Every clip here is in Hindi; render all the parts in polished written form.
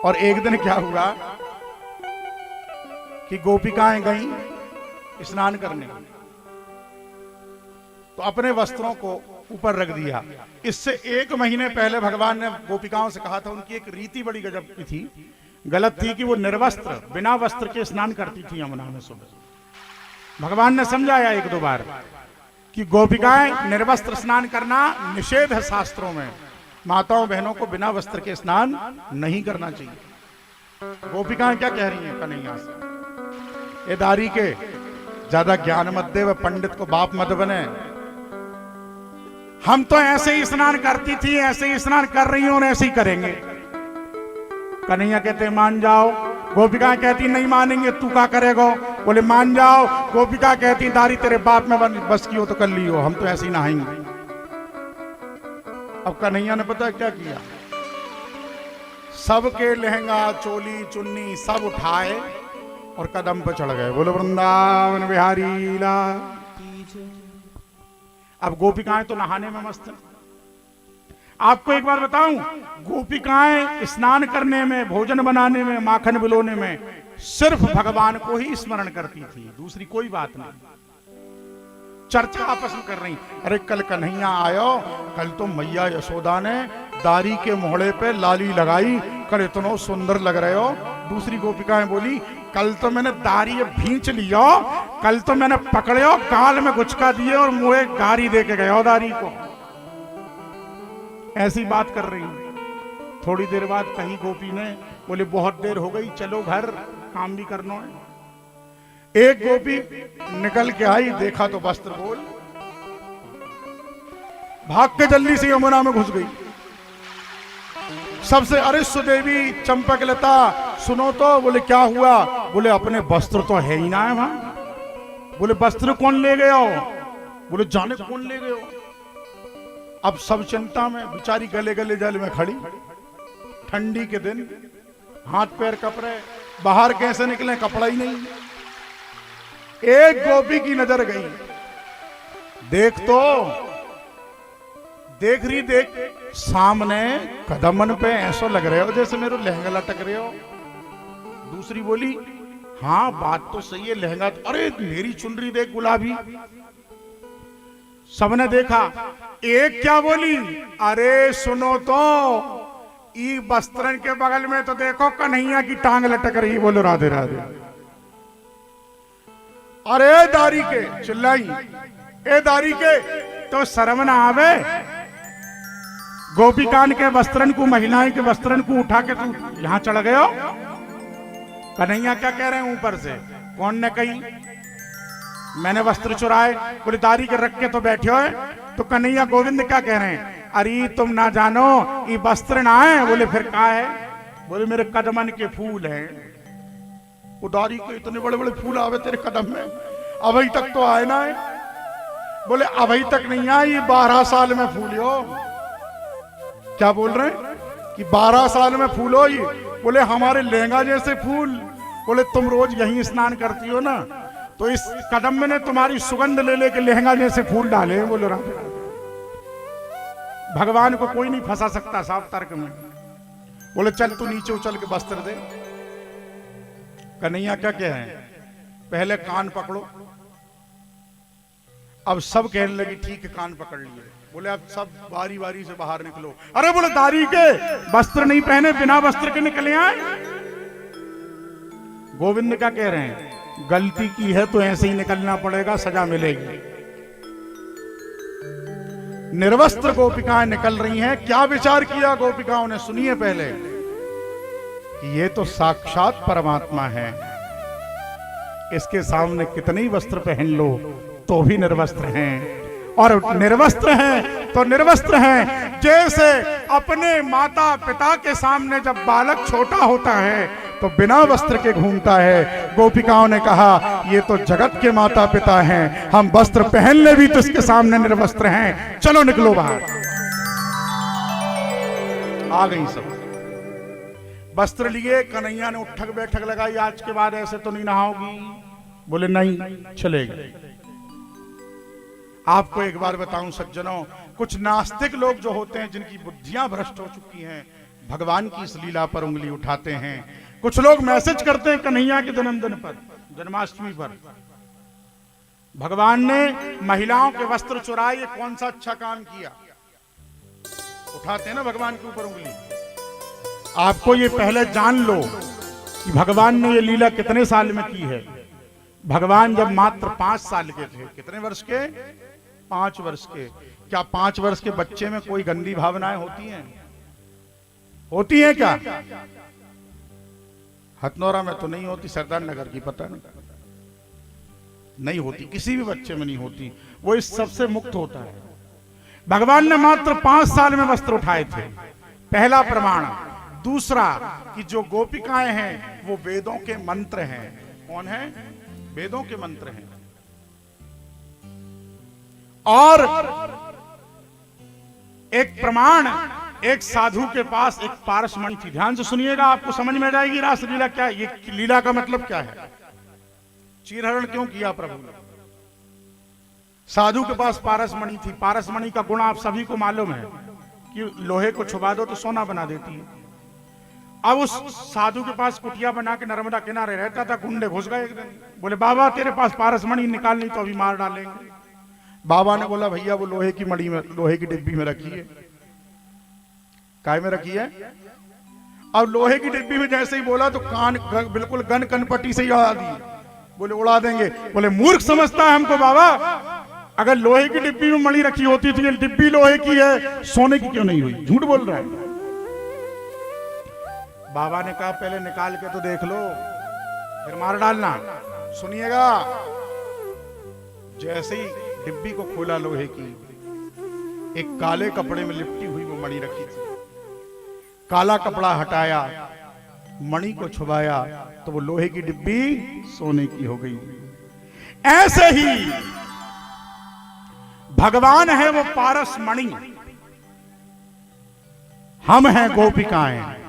और एक दिन क्या हुआ कि गोपिकाएं गईं स्नान करने, तो अपने वस्त्रों को ऊपर रख दिया। इससे 1 महीने पहले भगवान ने गोपिकाओं से कहा था, उनकी एक रीति बड़ी गजब की थी, गलत थी, कि वो निर्वस्त्र बिना वस्त्र के स्नान करती थी यमुना में सुबह। भगवान ने समझाया 1-2 बार कि गोपिकाएं निर्वस्त्र स्नान करना निषेध है शास्त्रों में, माताओं बहनों को बिना वस्त्र के स्नान नहीं करना चाहिए। गोपिकाएं क्या कह रही हैं कन्हैया से, ये दारी के ज्यादा ज्ञान मत दे, व पंडित को बाप मत बने, हम तो ऐसे ही स्नान करती थी, ऐसे ही स्नान कर रही हूं और ऐसे ही करेंगे। कन्हैया कहते मान जाओ, गोपिका कहती नहीं मानेंगे, तू क्या करेगा, बोले मान जाओ। गोपिका कहती दारी तेरे बाप में बस की हो तो कर लियो, हम तो ऐसे ही नहाएंगे। अब कन्हैया ने पता क्या किया, सबके लहंगा चोली चुन्नी सब उठाए और कदम पर चढ़ गए। बोलो वृंदावन बिहारी लाल। अब गोपिकाएं तो नहाने में मस्त हैं। आपको एक बार बताऊं, गोपिकाएं स्नान करने में, भोजन बनाने में, माखन बिलोने में सिर्फ भगवान को ही स्मरण करती थी, दूसरी कोई बात नहीं। चर्चा आपस में कर रही, अरे कल कन्हैया आयो, कल तो मैया यशोदा ने दारी के मोहड़े पे लाली लगाई, कल इतना सुंदर लग रहे हो। दूसरी गोपिकाएं बोली, कल तो मैंने दारी भींच लियो, कल तो मैंने पकड़ो, गाल में गुचका दिए और मुंह गारी दे के गयो दारी को। ऐसी बात कर रही हूं। थोड़ी देर बाद कहीं गोपी ने बोले बहुत देर हो गई, चलो घर, काम भी करना है। एक गोपी निकल के आई, देखा तो वस्त्र बोल, भाग के जल्दी से यमुना में घुस गई। सबसे अरे सुदेवी चंपकलता सुनो तो, बोले क्या हुआ, बोले अपने वस्त्र तो है ही ना है वहां। बोले वस्त्र कौन ले गया, बोले जाने कौन ले गया। अब सब चिंता में, बेचारी गले गले जल में खड़ी, ठंडी के दिन, हाथ पैर कपड़े, बाहर कैसे निकले, कपड़ा ही नहीं। एक गोपी की नजर गई, देख तो देख रही, देख सामने कदमन पे ऐसा लग रहे हो जैसे मेरे लहंगा लटक रहे हो। दूसरी बोली हाँ बात तो सही है, लहंगा तो, अरे मेरी चुनरी देख गुलाबी। सबने देखा, एक क्या बोली, अरे सुनो तो, ई वस्त्रन के बगल में तो देखो कन्हैया की टांग लटक रही। बोलो राधे राधे। अरे दारी के, चिल्लाई, ए दारी के, तो शर्म ना आवे, गोपिकान के वस्त्रन को, महिलाएं के वस्त्रन को उठा के तू यहां चढ़ गयो। कन्हैया क्या कह रहे हैं ऊपर से, कौन ने कही मैंने वस्त्र चुराए, बोले दारी के रख के तो बैठे हो। तो कन्हैया गोविंद क्या कह रहे हैं, अरे तुम ना जानो ये वस्त्र ना है। बोले फिर क्या है, बोले मेरे कदमन के फूल हैं। वो दारी के इतने बड़े बड़े फूल आवे तेरे कदम में, अभी तक तो आए ना है। बोले अभी तक नहीं आए, ये 12 साल में फूल हो। क्या बोल रहे हैं कि 12 साल में फूल हो ये। बोले हमारे लहंगा जैसे फूल। बोले तुम रोज यहीं स्नान करती हो ना, तो इस कदम में ने तुम्हारी सुगंध ले लेके लहंगा जैसे फूल डाले। बोलो राधे राधे। भगवान को कोई नहीं फंसा सकता साफ तर्क में। बोले चल तू नीचे उछल के वस्त्र दे। कन्हैया क्या कह रहे हैं, पहले कान पकड़ो। अब सब कहने लगी ठीक है कान पकड़ लिए। बोले अब सब बारी बारी से बाहर निकलो। अरे बोले दारी के वस्त्र नहीं पहने, बिना वस्त्र के निकले आए। गोविंद क्या कह रहे हैं, गलती की है तो ऐसे ही निकलना पड़ेगा, सजा मिलेगी। निर्वस्त्र गोपिकाएं निकल रही हैं। क्या विचार किया गोपिकाओं ने, सुनिए पहले। ये तो साक्षात परमात्मा है, इसके सामने कितने ही वस्त्र पहन लो तो भी निर्वस्त्र हैं, और निर्वस्त्र हैं तो निर्वस्त्र हैं। जैसे अपने माता पिता के सामने जब बालक छोटा होता है तो बिना वस्त्र के घूमता है, गोपिकाओं ने कहा ये तो जगत के माता पिता हैं, हम वस्त्र पहन ले भी तो इसके सामने निर्वस्त्र हैं, चलो निकलो बाहर। आ गई सब, वस्त्र लिए। कन्हैया ने उठक बैठक लगाई, आज के बाद ऐसे तो नहीं नहाओगी। बोले नहीं, चले गए। आपको एक बार बताऊं सज्जनों, कुछ नास्तिक लोग जो होते हैं, जिनकी बुद्धियां भ्रष्ट हो चुकी हैं, भगवान की इस लीला पर उंगली उठाते हैं। कुछ लोग मैसेज करते हैं कन्हैया के जन्मदिन पर, जन्माष्टमी पर, भगवान ने महिलाओं के वस्त्र चुराए, ये कौन सा अच्छा काम किया। उठाते हैं ना भगवान के ऊपर उंगली। आपको ये पहले जान लो कि भगवान ने ये लीला कितने साल में की है। भगवान जब मात्र 5 साल के थे, कितने वर्ष के? 5 वर्ष के। क्या 5 वर्ष के बच्चे में कोई गंदी भावनाएं होती हैं? होती हैं क्या? हथनौरा में तो नहीं होती, सरदार नगर की पता नहीं होती, किसी भी बच्चे में नहीं होती, वो इस सबसे मुक्त होता है। भगवान ने मात्र 5 साल में वस्त्र उठाए थे, पहला प्रमाण। दूसरा कि जो गोपिकाएं हैं वो वेदों के मंत्र हैं। कौन है? वेदों के मंत्र हैं। और एक प्रमाण, एक साधु के पास एक पारसमणि थी। ध्यान से सुनिएगा, आपको समझ में आ जाएगी रासलीला क्या है। ये लीला का मतलब क्या है, चीरहरण क्यों किया प्रभु ने। साधु के पास पारसमणि थी। पारसमणि का गुण आप सभी को मालूम है कि लोहे को छुपा दो तो सोना बना देती है। अब उस साधु के पास कुटिया बना के नर्मदा किनारे रहता था। गुंडे घुस गए एक दिन, बोले बाबा तेरे पास पारसमणि निकालनी तो अभी मार डालेंगे। बाबा ने बोला भैया वो लोहे की मणि में, लोहे की डिब्बी में रखी है। काय में रखी है? अब लोहे की डिब्बी में जैसे ही बोला तो कान बिल्कुल गन कनपट्टी से ही उड़ा दी। बोले उड़ा देंगे। बोले मूर्ख समझता है हमको बाबा, अगर लोहे की डिब्बी में मणि रखी होती तो ये डिब्बी लोहे की है, सोने की क्यों नहीं हुई? झूठ बोल रहा है। बाबा ने कहा पहले निकाल के तो देख लो, फिर मार डालना। सुनिएगा, जैसे ही डिब्बी को खोला लोहे की, एक काले कपड़े में लिपटी हुई वो मणि रखी थी। काला कपड़ा हटाया, मणि को छुपाया तो वो लोहे की डिब्बी सोने की हो गई। ऐसे ही भगवान है वो पारस मणि, हम हैं गोपिकाएं।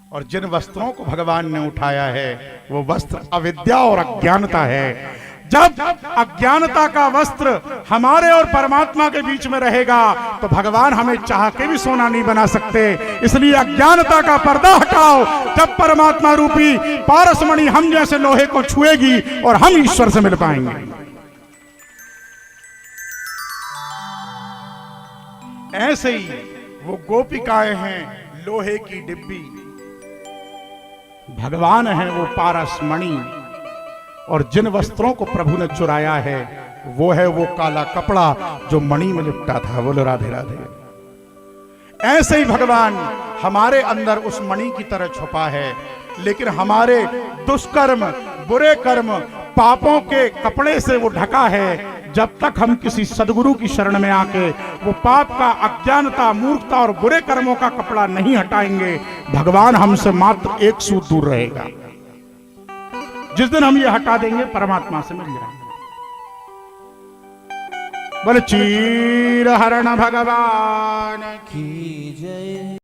और जिन वस्त्रों को भगवान ने उठाया है वो वस्त्र अविद्या और अज्ञानता है। जब अज्ञानता का वस्त्र हमारे और परमात्मा के बीच में रहेगा तो भगवान हमें चाह के भी सोना नहीं बना सकते। इसलिए अज्ञानता का पर्दा हटाओ, जब परमात्मा रूपी पारसमणि हम जैसे लोहे को छुएगी और हम ईश्वर से मिल पाएंगे। ऐसे ही वो गोपिकाएं हैं लोहे की डिब्बी, भगवान है वो पारसमणि। और जिन वस्त्रों को प्रभु ने चुराया है वो है वो काला कपड़ा जो मणि में लिपटा था। बोलो राधे राधे। ऐसे ही भगवान हमारे अंदर उस मणि की तरह छुपा है, लेकिन हमारे दुष्कर्म, बुरे कर्म, पापों के कपड़े से वो ढका है। जब तक हम किसी सदगुरु की शरण में आके वो पाप का, अज्ञानता, मूर्खता और बुरे कर्मों का कपड़ा नहीं हटाएंगे, भगवान हमसे मात्र एक सूत दूर रहेगा। जिस दिन हम ये हटा देंगे परमात्मा से मिल जाएंगे। बोले चीर हरण भगवान की जय।